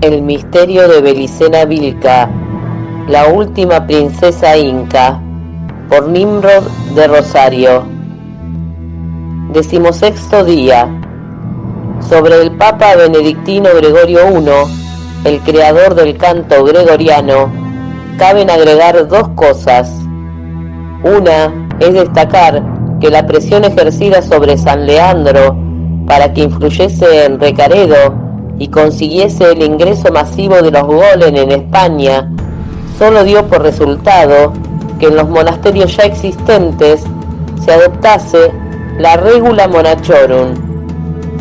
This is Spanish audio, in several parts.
El misterio de Belicena Vilca, la última princesa inca, por Nimrod de Rosario. 16º día. Sobre el Papa Benedictino Gregorio I, el creador del canto gregoriano, caben agregar dos cosas. Una es destacar que la presión ejercida sobre San Leandro para que influyese en Recaredo y consiguiese el ingreso masivo de los Golem en España solo dio por resultado que en los monasterios ya existentes se adoptase la regula monachorum,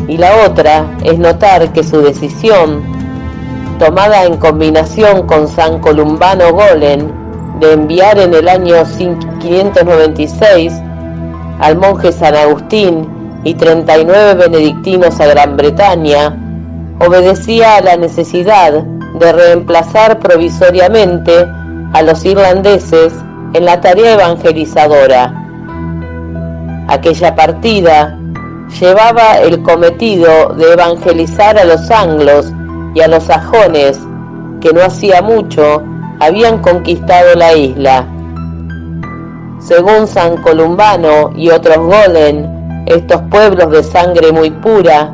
y la otra es notar que su decisión, tomada en combinación con San Columbano Golem, de enviar en el año 596 al monje San Agustín y 39 benedictinos a Gran Bretaña, obedecía a la necesidad de reemplazar provisoriamente a los irlandeses en la tarea evangelizadora. Aquella partida llevaba el cometido de evangelizar a los anglos y a los sajones, que no hacía mucho habían conquistado la isla. Según San Columbano y otros Golem, estos pueblos de sangre muy pura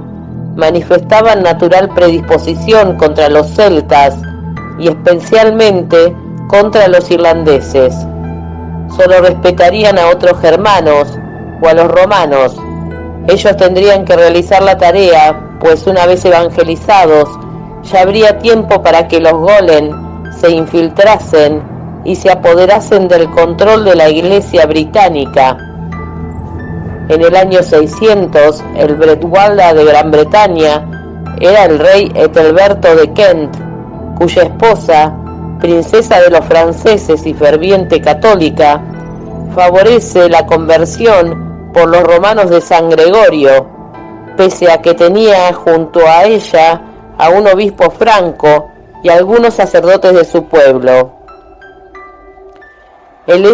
manifestaban natural predisposición contra los celtas y especialmente contra los irlandeses. Solo respetarían a otros germanos o a los romanos. Ellos tendrían que realizar la tarea, pues una vez evangelizados ya habría tiempo para que los Golem se infiltrasen y se apoderasen del control de la Iglesia británica. En el año 600, el Bretwalda de Gran Bretaña era el rey Ethelberto de Kent, cuya esposa, princesa de los franceses y ferviente católica, favorece la conversión por los romanos de San Gregorio, pese a que tenía junto a ella a un obispo franco y a algunos sacerdotes de su pueblo. El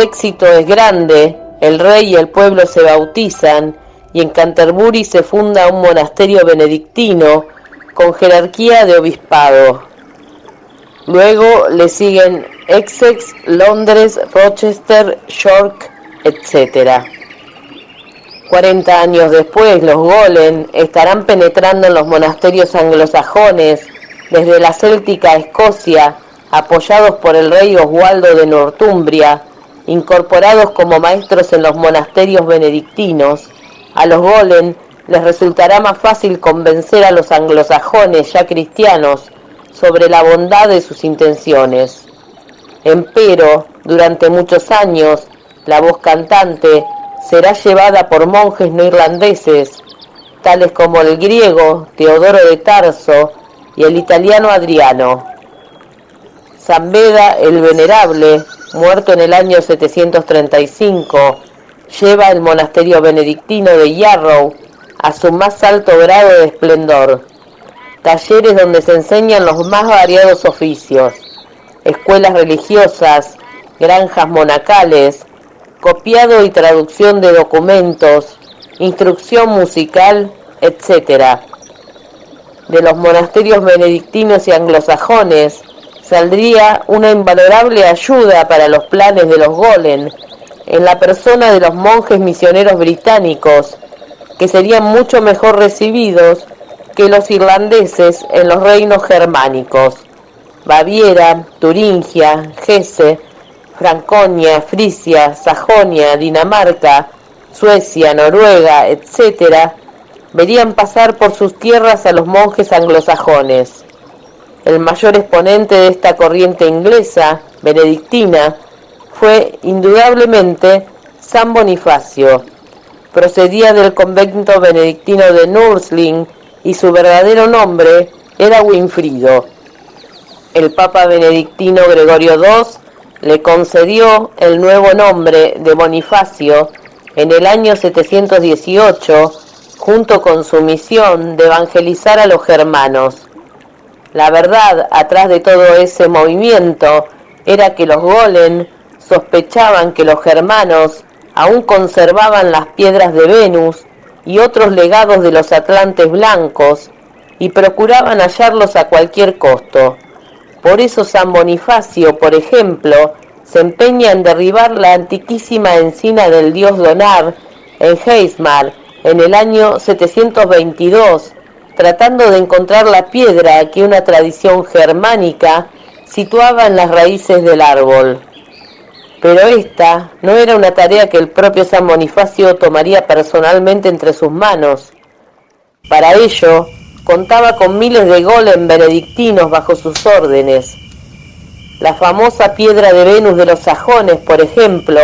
éxito es grande. El rey y el pueblo se bautizan y en Canterbury se funda un monasterio benedictino con jerarquía de obispado. Luego le siguen Essex, Londres, Rochester, York, etc. 40 años después, los Golem estarán penetrando en los monasterios anglosajones desde la céltica Escocia, apoyados por el rey Oswaldo de Northumbria, incorporados como maestros en los monasterios benedictinos. A los Golem les resultará más fácil convencer a los anglosajones ya cristianos sobre la bondad de sus intenciones. Empero, durante muchos años, la voz cantante será llevada por monjes no irlandeses, tales como el griego Teodoro de Tarso y el italiano Adriano. San Beda el Venerable, muerto en el año 735, lleva el monasterio benedictino de Yarrow a su más alto grado de esplendor. Talleres donde se enseñan los más variados oficios, escuelas religiosas, granjas monacales, copiado y traducción de documentos, instrucción musical, etc. De los monasterios benedictinos y anglosajones saldría una invalorable ayuda para los planes de los Golem, en la persona de los monjes misioneros británicos, que serían mucho mejor recibidos que los irlandeses en los reinos germánicos, Baviera, Turingia, Hesse, Franconia, Frisia, Sajonia, Dinamarca, Suecia, Noruega, etc., verían pasar por sus tierras a los monjes anglosajones. El mayor exponente de esta corriente inglesa, benedictina, fue indudablemente San Bonifacio. Procedía del convento benedictino de Nursling y su verdadero nombre era Winfrido. El Papa benedictino Gregorio II le concedió el nuevo nombre de Bonifacio en el año 718, junto con su misión de evangelizar a los germanos. La verdad atrás de todo ese movimiento era que los Golem sospechaban que los germanos aún conservaban las piedras de Venus y otros legados de los atlantes blancos, y procuraban hallarlos a cualquier costo. Por eso San Bonifacio, por ejemplo, se empeña en derribar la antiquísima encina del dios Donar en Heismar en el año 722, tratando de encontrar la piedra que una tradición germánica situaba en las raíces del árbol. Pero esta no era una tarea que el propio San Bonifacio tomaría personalmente entre sus manos. Para ello, contaba con miles de golem benedictinos bajo sus órdenes. La famosa piedra de Venus de los sajones, por ejemplo,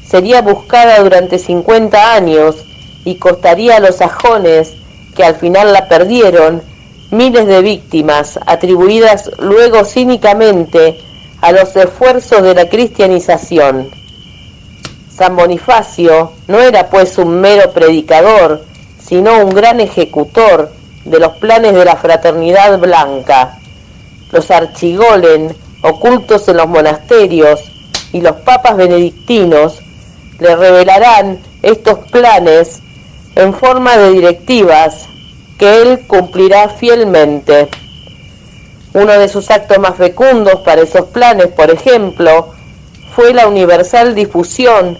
sería buscada durante 50 años y costaría a los sajones, que al final la perdieron, miles de víctimas, atribuidas luego cínicamente a los esfuerzos de la cristianización. San Bonifacio no era pues un mero predicador, sino un gran ejecutor de los planes de la fraternidad blanca. Los archigolen, ocultos en los monasterios, y los papas benedictinos le revelarán estos planes en forma de directivas que él cumplirá fielmente. Uno de sus actos más fecundos para esos planes, por ejemplo, fue la universal difusión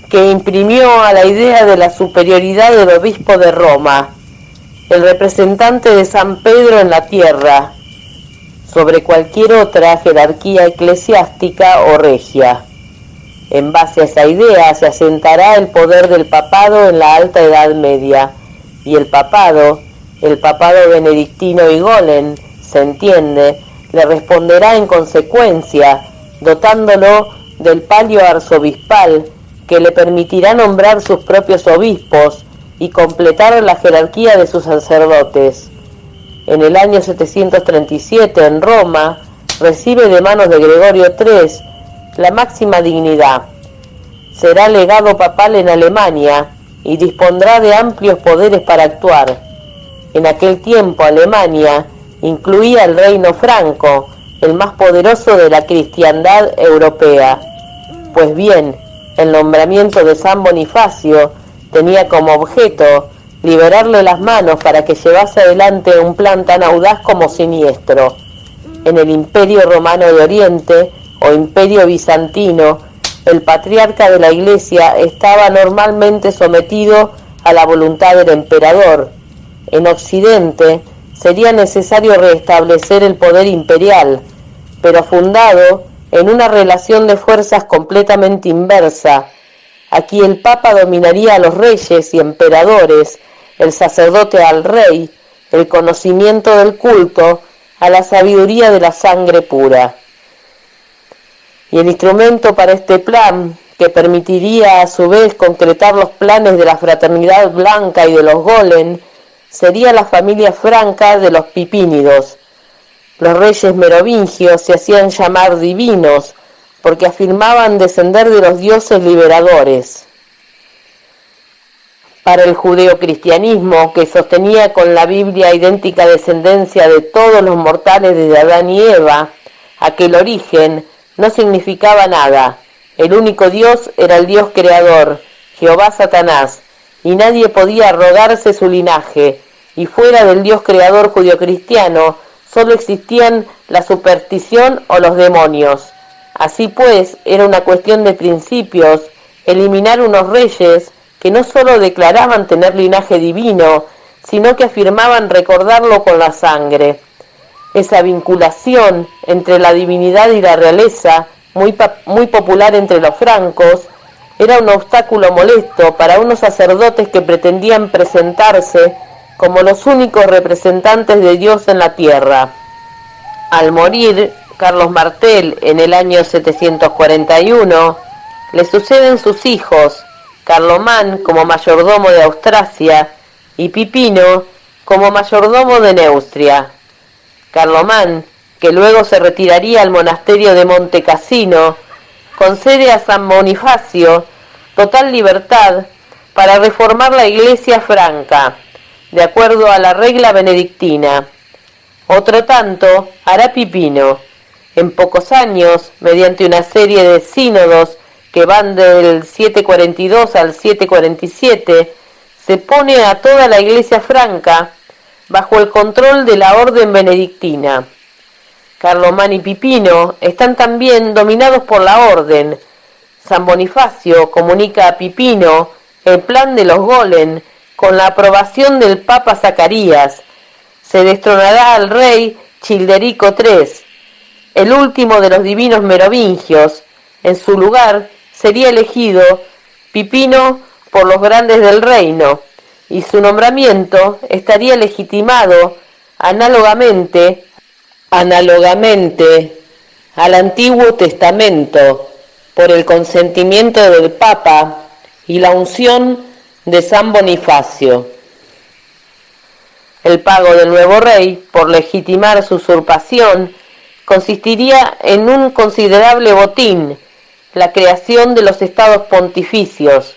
que imprimió a la idea de la superioridad del obispo de Roma, el representante de San Pedro en la tierra, sobre cualquier otra jerarquía eclesiástica o regia. En base a esa idea se asentará el poder del papado en la Alta Edad Media, y el papado benedictino y golem, se entiende, le responderá en consecuencia, dotándolo del palio arzobispal que le permitirá nombrar sus propios obispos y completar la jerarquía de sus sacerdotes. En el año 737, en Roma, recibe de manos de Gregorio III la máxima dignidad. Será legado papal en Alemania y dispondrá de amplios poderes para actuar. En aquel tiempo Alemania incluía el reino franco, el más poderoso de la cristiandad europea. Pues bien, el nombramiento de San Bonifacio tenía como objeto liberarle las manos para que llevase adelante un plan tan audaz como siniestro. En el Imperio Romano de Oriente, o Imperio Bizantino, el patriarca de la Iglesia estaba normalmente sometido a la voluntad del emperador. En Occidente sería necesario restablecer el poder imperial, pero fundado en una relación de fuerzas completamente inversa. Aquí el Papa dominaría a los reyes y emperadores, el sacerdote al rey, el conocimiento del culto a la sabiduría de la sangre pura. Y el instrumento para este plan, que permitiría a su vez concretar los planes de la fraternidad blanca y de los golem, sería la familia franca de los pipínidos. Los reyes merovingios se hacían llamar divinos, porque afirmaban descender de los dioses liberadores. Para el judeocristianismo, que sostenía con la Biblia idéntica descendencia de todos los mortales desde Adán y Eva, aquel origen no significaba nada. El único Dios era el Dios creador, Jehová Satanás, y nadie podía arrogarse su linaje, y fuera del Dios creador judeocristiano solo existían la superstición o los demonios. Así pues, era una cuestión de principios eliminar unos reyes que no solo declaraban tener linaje divino, sino que afirmaban recordarlo con la sangre. Esa vinculación entre la divinidad y la realeza, muy popular entre los francos, era un obstáculo molesto para unos sacerdotes que pretendían presentarse como los únicos representantes de Dios en la tierra. Al morir Carlos Martel en el año 741, le suceden sus hijos, Carlomán como mayordomo de Austrasia y Pipino como mayordomo de Neustria. Carlomán, que luego se retiraría al monasterio de Monte Cassino, concede a San Bonifacio total libertad para reformar la iglesia franca, de acuerdo a la regla benedictina. Otro tanto hará Pipino. En pocos años, mediante una serie de sínodos que van del 742 al 747, se pone a toda la iglesia franca bajo el control de la orden benedictina. Carlomán y Pipino están también dominados por la orden. San Bonifacio comunica a Pipino el plan de los golem con la aprobación del Papa Zacarías. Se destronará al rey Childerico III, el último de los divinos merovingios. En su lugar sería elegido Pipino por los grandes del reino, y su nombramiento estaría legitimado análogamente al Antiguo Testamento por el consentimiento del Papa y la unción de San Bonifacio. El pago del nuevo rey, por legitimar su usurpación, consistiría en un considerable botín, la creación de los estados pontificios,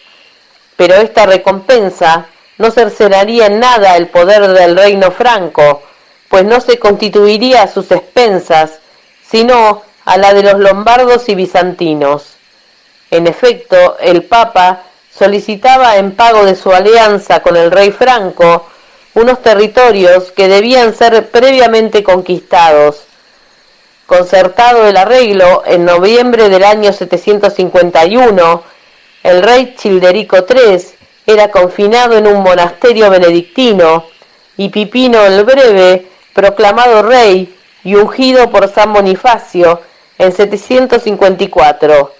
pero esta recompensa no cercenaría en nada el poder del reino franco, pues no se constituiría a sus expensas, sino a la de los lombardos y bizantinos. En efecto, el Papa solicitaba en pago de su alianza con el rey franco unos territorios que debían ser previamente conquistados. Concertado el arreglo, en noviembre del año 751, el rey Childerico III era confinado en un monasterio benedictino y Pipino el Breve, proclamado rey y ungido por San Bonifacio en 754.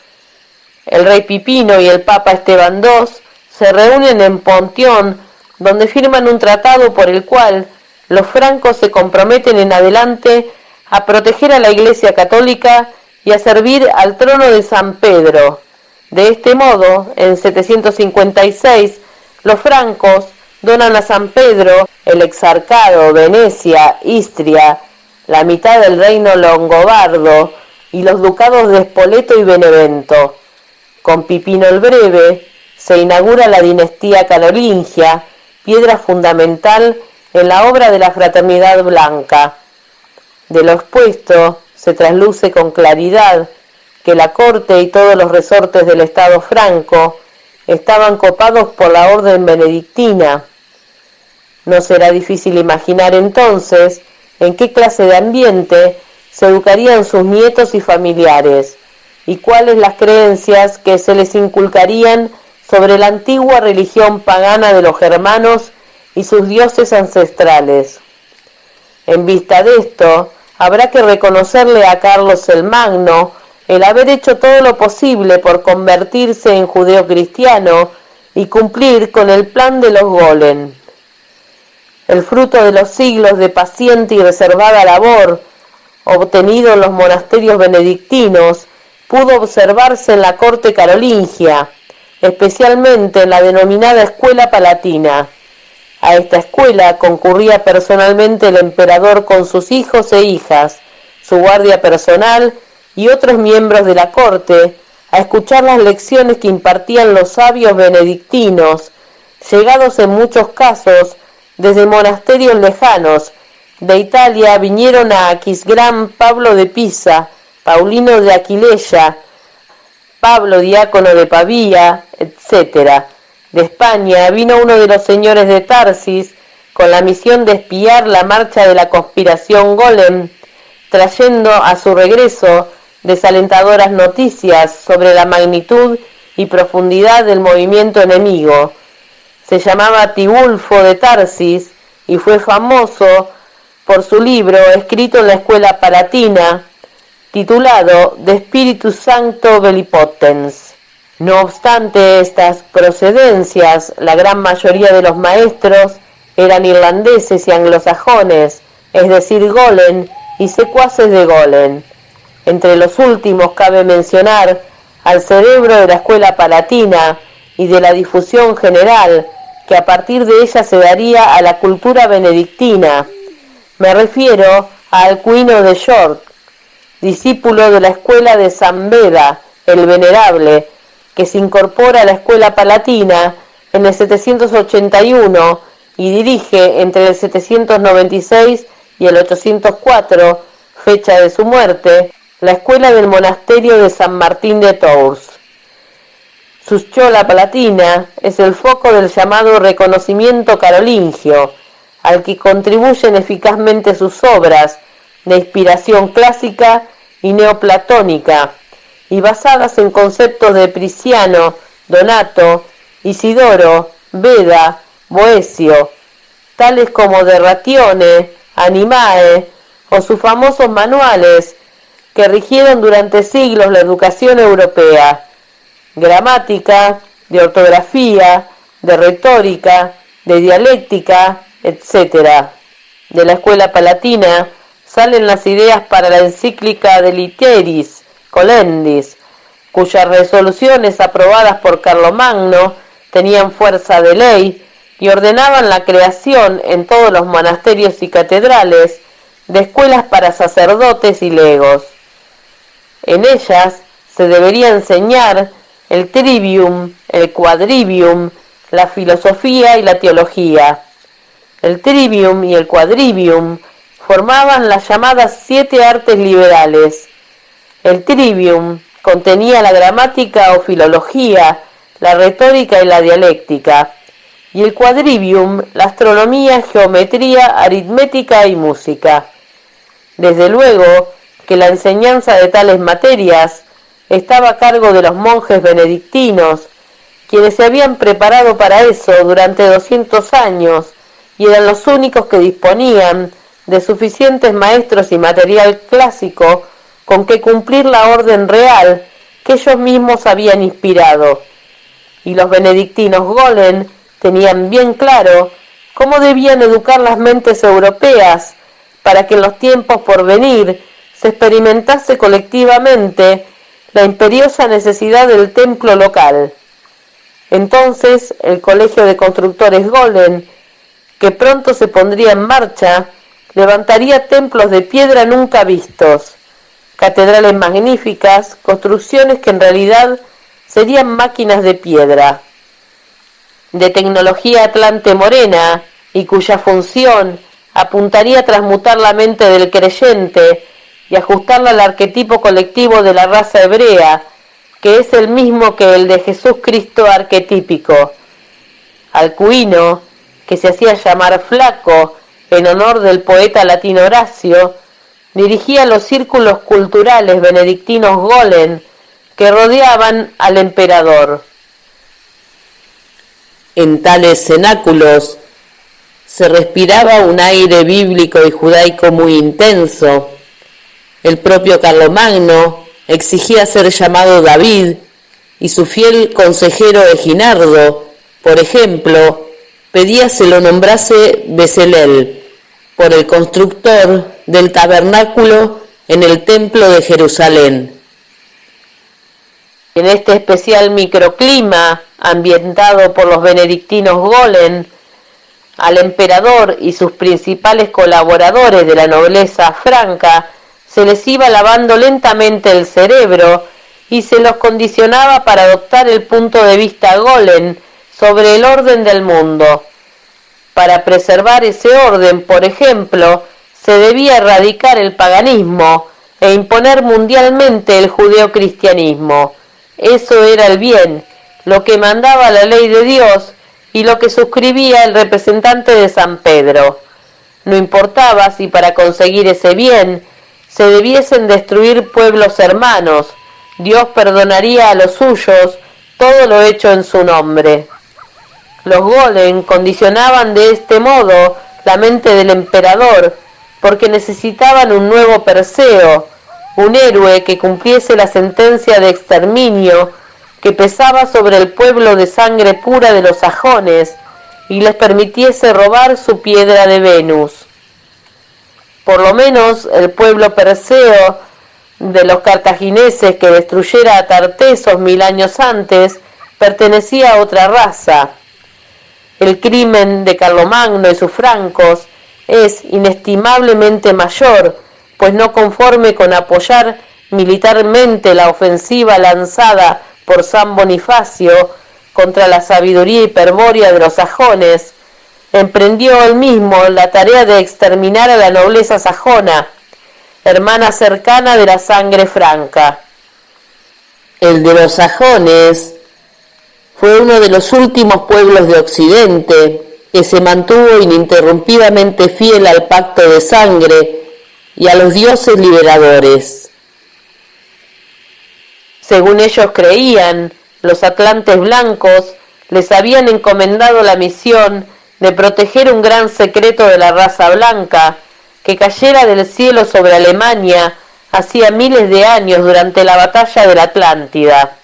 El rey Pipino y el Papa Esteban II se reúnen en Pontión, donde firman un tratado por el cual los francos se comprometen en adelante a proteger a la Iglesia Católica y a servir al trono de San Pedro. De este modo, en 756, los francos donan a San Pedro el exarcado, Venecia, Istria, la mitad del reino longobardo y los ducados de Spoleto y Benevento. Con Pipino el Breve se inaugura la dinastía carolingia, piedra fundamental en la obra de la Fraternidad Blanca. De lo expuesto se trasluce con claridad que la corte y todos los resortes del Estado franco estaban copados por la orden benedictina. No será difícil imaginar entonces en qué clase de ambiente se educarían sus nietos y familiares, y cuáles las creencias que se les inculcarían sobre la antigua religión pagana de los germanos y sus dioses ancestrales. En vista de esto, habrá que reconocerle a Carlos el Magno el haber hecho todo lo posible por convertirse en judeocristiano y cumplir con el plan de los golem. El fruto de los siglos de paciente y reservada labor, obtenido en los monasterios benedictinos, pudo observarse en la corte carolingia, especialmente en la denominada Escuela Palatina. A esta escuela concurría personalmente el emperador con sus hijos e hijas, su guardia personal y otros miembros de la corte, a escuchar las lecciones que impartían los sabios benedictinos, llegados en muchos casos desde monasterios lejanos. De Italia vinieron a Aquisgrán Pablo de Pisa, Paulino de Aquileia, Pablo diácono de Pavía, etc. De España vino uno de los señores de Tarsis con la misión de espiar la marcha de la conspiración golem, trayendo a su regreso desalentadoras noticias sobre la magnitud y profundidad del movimiento enemigo. Se llamaba Tibulfo de Tarsis y fue famoso por su libro escrito en la Escuela Palatina, titulado De Spiritus Sancto Velipotens. No obstante estas procedencias, la gran mayoría de los maestros eran irlandeses y anglosajones, es decir, golem y secuaces de golem. Entre los últimos cabe mencionar al cerebro de la Escuela Palatina y de la difusión general, que a partir de ella se daría a la cultura benedictina. Me refiero a Alcuino de York, discípulo de la escuela de San Beda, el Venerable, que se incorpora a la Escuela Palatina en el 781 y dirige entre el 796 y el 804, fecha de su muerte, la escuela del monasterio de San Martín de Tours. Su Schola Palatina es el foco del llamado reconocimiento carolingio, al que contribuyen eficazmente sus obras de inspiración clásica y neoplatónica, y basadas en conceptos de Prisciano, Donato, Isidoro, Beda, Boecio, tales como De Ratione, Animae o sus famosos manuales que rigieron durante siglos la educación europea: gramática, de ortografía, de retórica, de dialéctica, etc. De la escuela palatina salen las ideas para la encíclica de Literis Colendis, cuyas resoluciones aprobadas por Carlomagno tenían fuerza de ley y ordenaban la creación en todos los monasterios y catedrales de escuelas para sacerdotes y legos. En ellas se debería enseñar el trivium, el quadrivium, la filosofía y la teología. El trivium y el quadrivium formaban las llamadas 7 artes liberales. El trivium contenía la gramática o filología, la retórica y la dialéctica, y el quadrivium la astronomía, geometría, aritmética y música. Desde luego que la enseñanza de tales materias estaba a cargo de los monjes benedictinos, quienes se habían preparado para eso durante 200 años y eran los únicos que disponían de suficientes maestros y material clásico con que cumplir la orden real que ellos mismos habían inspirado. Y los benedictinos Golen tenían bien claro cómo debían educar las mentes europeas para que en los tiempos por venir se experimentase colectivamente la imperiosa necesidad del templo local. Entonces el Colegio de Constructores Golen, que pronto se pondría en marcha, levantaría templos de piedra nunca vistos, catedrales magníficas, construcciones que en realidad serían máquinas de piedra, de tecnología atlante morena, y cuya función apuntaría a transmutar la mente del creyente y ajustarla al arquetipo colectivo de la raza hebrea, que es el mismo que el de Jesucristo arquetípico. Alcuino, que se hacía llamar Flaco en honor del poeta latino Horacio, dirigía los círculos culturales benedictinos Golen que rodeaban al emperador. En tales cenáculos se respiraba un aire bíblico y judaico muy intenso. El propio Carlomagno exigía ser llamado David, y su fiel consejero Eginardo, por ejemplo, pedía se lo nombrase Bezalel, por el constructor del tabernáculo en el templo de Jerusalén. En este especial microclima, ambientado por los benedictinos Golen, al emperador y sus principales colaboradores de la nobleza franca se les iba lavando lentamente el cerebro y se los condicionaba para adoptar el punto de vista Golen sobre el orden del mundo. Para preservar ese orden, por ejemplo, se debía erradicar el paganismo e imponer mundialmente el judeocristianismo. Eso era el bien, lo que mandaba la ley de Dios y lo que suscribía el representante de San Pedro. No importaba si para conseguir ese bien se debiesen destruir pueblos hermanos, Dios perdonaría a los suyos todo lo hecho en su nombre. Los Golen condicionaban de este modo la mente del emperador, porque necesitaban un nuevo Perseo, un héroe que cumpliese la sentencia de exterminio que pesaba sobre el pueblo de sangre pura de los sajones y les permitiese robar su piedra de Venus. Por lo menos el pueblo perseo de los cartagineses que destruyera a Tartesos 1000 años antes pertenecía a otra raza. El crimen de Carlomagno y sus francos es inestimablemente mayor, pues no conforme con apoyar militarmente la ofensiva lanzada por San Bonifacio contra la sabiduría hiperbórea de los sajones, emprendió él mismo la tarea de exterminar a la nobleza sajona, hermana cercana de la sangre franca. El de los sajones fue uno de los últimos pueblos de Occidente que se mantuvo ininterrumpidamente fiel al pacto de sangre y a los dioses liberadores. Según ellos creían, los atlantes blancos les habían encomendado la misión de proteger un gran secreto de la raza blanca que cayera del cielo sobre Alemania hacía miles de años durante la batalla de la Atlántida.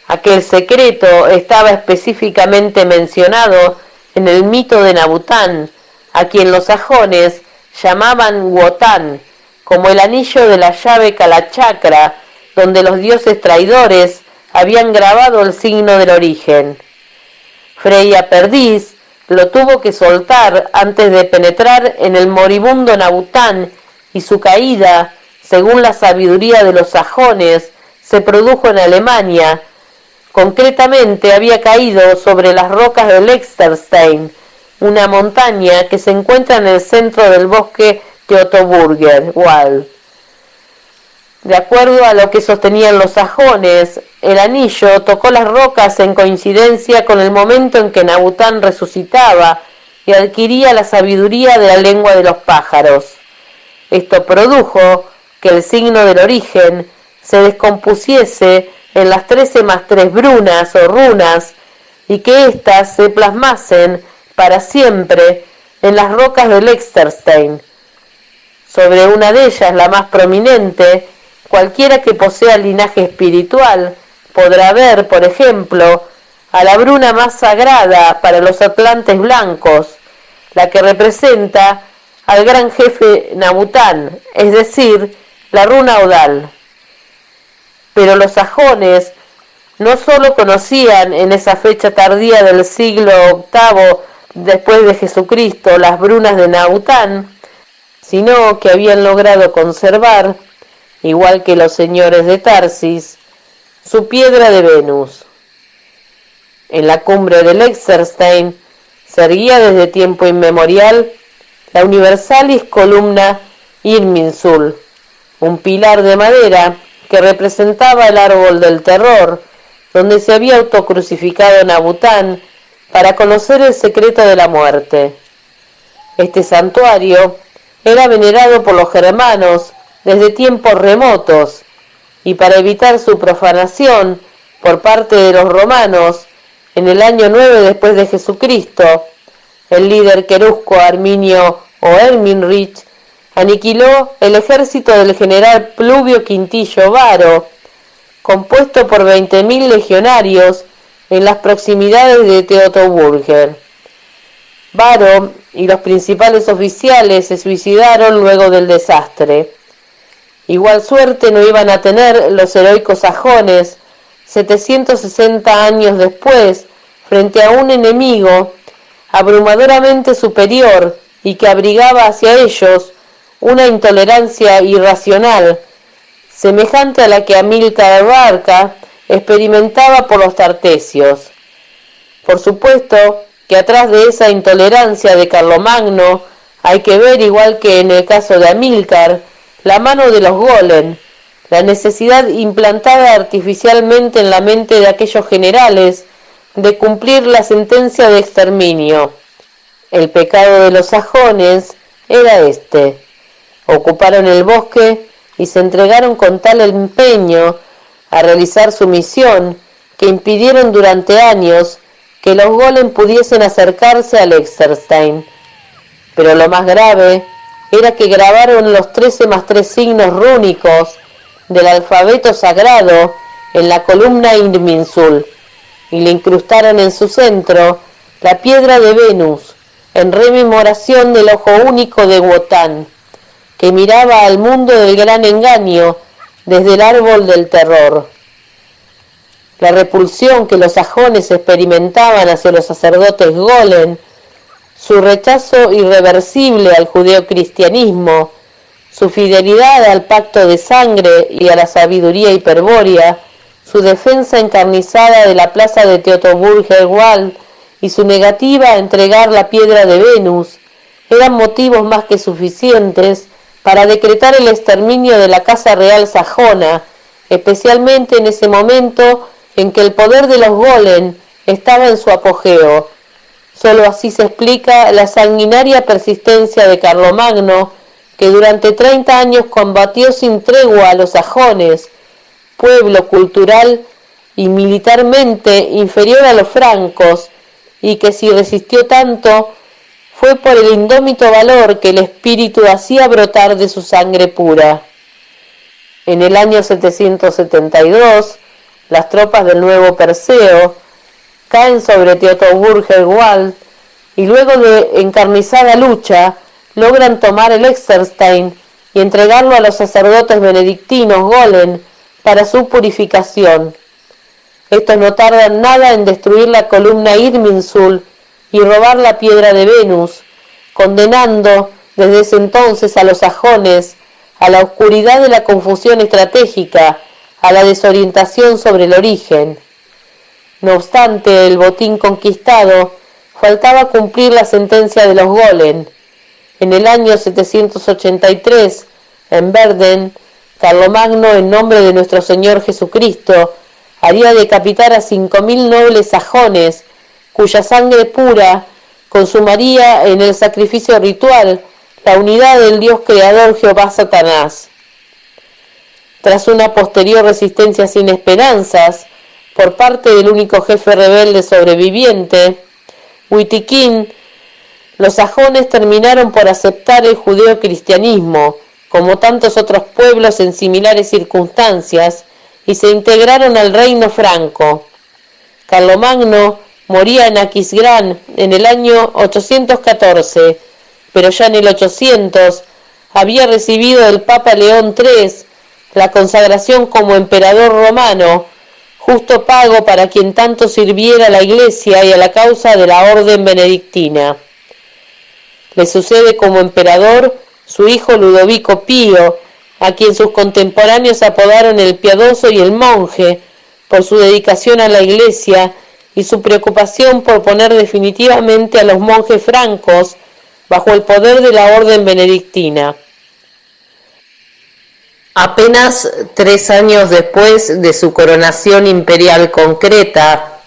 Aquel secreto estaba específicamente mencionado en el mito de Nabután, a quien los sajones llamaban Wotan, como el anillo de la llave Kalachakra, donde los dioses traidores habían grabado el signo del origen. Freya Perdiz lo tuvo que soltar antes de penetrar en el moribundo Nabután, y su caída, según la sabiduría de los sajones, se produjo en Alemania. Concretamente había caído sobre las rocas de Lechterstein, una montaña que se encuentra en el centro del bosque Teutoburger Wald. De acuerdo a lo que sostenían los sajones, el anillo tocó las rocas en coincidencia con el momento en que Nabután resucitaba y adquiría la sabiduría de la lengua de los pájaros. Esto produjo que el signo del origen se descompusiese en las 13 más 3 brunas o runas y que éstas se plasmasen para siempre en las rocas de Lechterstein. Sobre una de ellas, la más prominente, cualquiera que posea linaje espiritual podrá ver, por ejemplo, a la bruna más sagrada para los atlantes blancos, la que representa al gran jefe Nabután, es decir, la runa Odal. Pero los sajones no solo conocían en esa fecha tardía del siglo VIII después de Jesucristo las brunas de Nabután, sino que habían logrado conservar, igual que los señores de Tarsis, su piedra de Venus. En la cumbre de Lechterstein se erguía desde tiempo inmemorial la Universalis Columna Irminsul, un pilar de madera que representaba el árbol del terror, donde se había autocrucificado Nabután para conocer el secreto de la muerte. Este santuario era venerado por los germanos desde tiempos remotos, y para evitar su profanación por parte de los romanos, en el año 9 después de Jesucristo, el líder querusco Arminio o Erminrich aniquiló el ejército del general Pluvio Quintillo Varo, compuesto por 20.000 legionarios en las proximidades de Teutoburger. Varo y los principales oficiales se suicidaron luego del desastre. Igual suerte no iban a tener los heroicos sajones 760 años después, frente a un enemigo abrumadoramente superior y que abrigaba hacia ellos una intolerancia irracional, semejante a la que Amílcar Barca experimentaba por los tartesios. Por supuesto que atrás de esa intolerancia de Carlomagno hay que ver, igual que en el caso de Amílcar, la mano de los golem, la necesidad implantada artificialmente en la mente de aquellos generales de cumplir la sentencia de exterminio. El pecado de los sajones era este: ocuparon el bosque y se entregaron con tal empeño a realizar su misión que impidieron durante años que los golem pudiesen acercarse a Lechterstein. Pero lo más grave era que grabaron los 13 más 3 signos rúnicos del alfabeto sagrado en la columna Irminsul y le incrustaron en su centro la piedra de Venus, en rememoración del ojo único de Wotan, que miraba al mundo del gran engaño desde el árbol del terror. La repulsión que los sajones experimentaban hacia los sacerdotes golem, su rechazo irreversible al judeocristianismo, su fidelidad al pacto de sangre y a la sabiduría hiperbórea, su defensa encarnizada de la plaza de Teutoburger Wald y su negativa a entregar la piedra de Venus, eran motivos más que suficientes para decretar el exterminio de la casa real sajona, especialmente en ese momento en que el poder de los golem estaba en su apogeo. Solo así se explica la sanguinaria persistencia de Carlomagno, que durante 30 años combatió sin tregua a los sajones, pueblo cultural y militarmente inferior a los francos, y que si resistió tanto fue por el indómito valor que el espíritu hacía brotar de su sangre pura. En el año 772, las tropas del nuevo Perseo caen sobre Teotoburger-Wald y luego de encarnizada lucha logran tomar el Exerstein y entregarlo a los sacerdotes benedictinos Golen para su purificación. Estos no tardan nada en destruir la columna Irminsul y robar la piedra de Venus, condenando desde ese entonces a los sajones a la oscuridad de la confusión estratégica, a la desorientación sobre el origen. No obstante el botín conquistado, faltaba cumplir la sentencia de los Golen. En el año 783, en Verden, Carlomagno, en nombre de nuestro Señor Jesucristo, haría decapitar a 5.000 nobles sajones, cuya sangre pura consumaría en el sacrificio ritual la unidad del Dios creador Jehová Satanás. Tras una posterior resistencia sin esperanzas por parte del único jefe rebelde sobreviviente, Witiquín, los sajones terminaron por aceptar el judeocristianismo, como tantos otros pueblos en similares circunstancias, y se integraron al reino franco. Carlomagno moría en Aquisgrán en el año 814, pero ya en el 800 había recibido del Papa León III la consagración como emperador romano, justo pago para quien tanto sirviera a la Iglesia y a la causa de la orden benedictina. Le sucede como emperador su hijo Ludovico Pío, a quien sus contemporáneos apodaron el piadoso y el monje, por su dedicación a la Iglesia y su preocupación por poner definitivamente a los monjes francos bajo el poder de la orden benedictina. Apenas 3 años después de su coronación imperial concreta,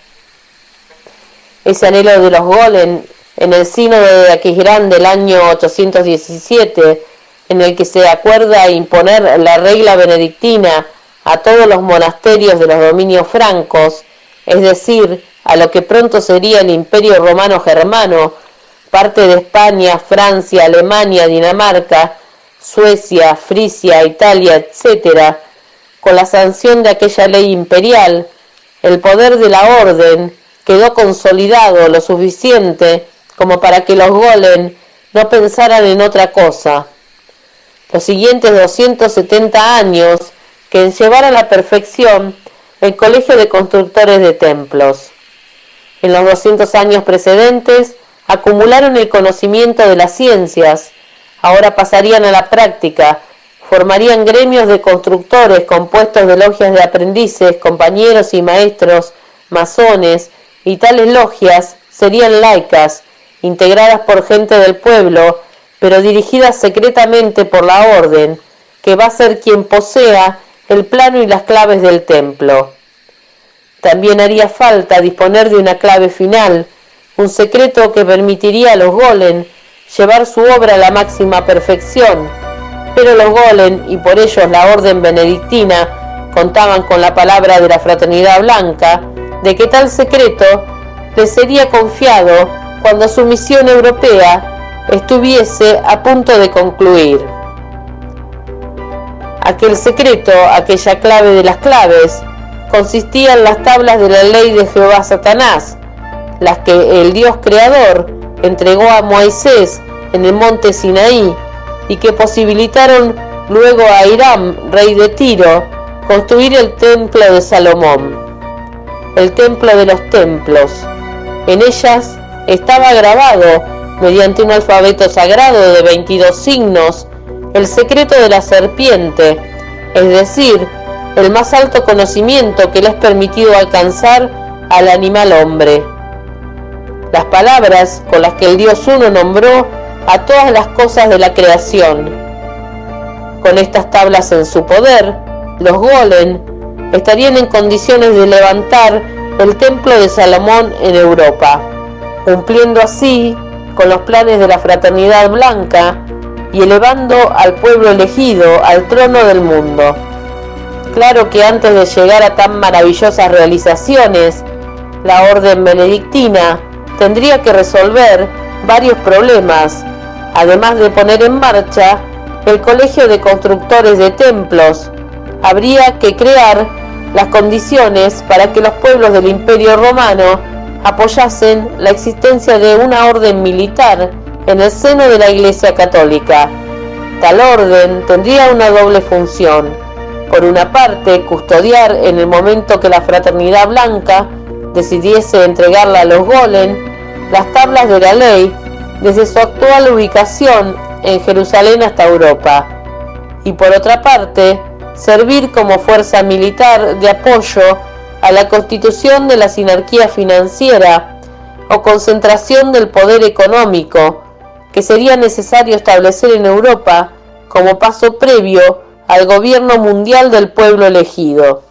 ese anhelo de los Golen en el sínodo de Aquisgrán del año 817, en el que se acuerda imponer la regla benedictina a todos los monasterios de los dominios francos, es decir, a lo que pronto sería el Imperio Romano Germano, parte de España, Francia, Alemania, Dinamarca, Suecia, Frisia, Italia, etc., con la sanción de aquella ley imperial, el poder de la orden quedó consolidado lo suficiente como para que los Golen no pensaran en otra cosa. Los siguientes 270 años que en llevar a la perfección el Colegio de Constructores de Templos. En los 200 años precedentes acumularon el conocimiento de las ciencias, ahora pasarían a la práctica, formarían gremios de constructores compuestos de logias de aprendices, compañeros y maestros, masones, y tales logias serían laicas, integradas por gente del pueblo, pero dirigidas secretamente por la orden, que va a ser quien posea el plano y las claves del templo. También haría falta disponer de una clave final, un secreto que permitiría a los Golen llevar su obra a la máxima perfección, pero los Golen, y por ellos la orden benedictina, contaban con la palabra de la Fraternidad Blanca, de que tal secreto les sería confiado cuando su misión europea estuviese a punto de concluir. Aquel secreto, aquella clave de las claves, consistía en las tablas de la ley de Jehová Satanás, las que el Dios creador entregó a Moisés en el monte Sinaí y que posibilitaron luego a Hiram, rey de Tiro, construir el templo de Salomón, el templo de los templos. En ellas estaba grabado, mediante un alfabeto sagrado de 22 signos, el secreto de la serpiente, es decir, el más alto conocimiento que le es permitido alcanzar al animal hombre. Las palabras con las que el Dios Uno nombró a todas las cosas de la creación. Con estas tablas en su poder, los Golen estarían en condiciones de levantar el templo de Salomón en Europa. cumpliendo así con los planes de la Fraternidad Blanca y elevando al pueblo elegido al trono del mundo. Claro que antes de llegar a tan maravillosas realizaciones, la orden benedictina tendría que resolver varios problemas, además de poner en marcha el Colegio de Constructores de Templos. Habría que crear las condiciones para que los pueblos del Imperio Romano apoyasen la existencia de una orden militar en el seno de la Iglesia Católica. Tal orden tendría una doble función. Por una parte, custodiar en el momento que la Fraternidad Blanca decidiese entregarla a los golem las tablas de la ley desde su actual ubicación en Jerusalén hasta Europa. Y por otra parte, servir como fuerza militar de apoyo a la constitución de la sinarquía financiera o concentración del poder económico que sería necesario establecer en Europa como paso previo al gobierno mundial del pueblo elegido.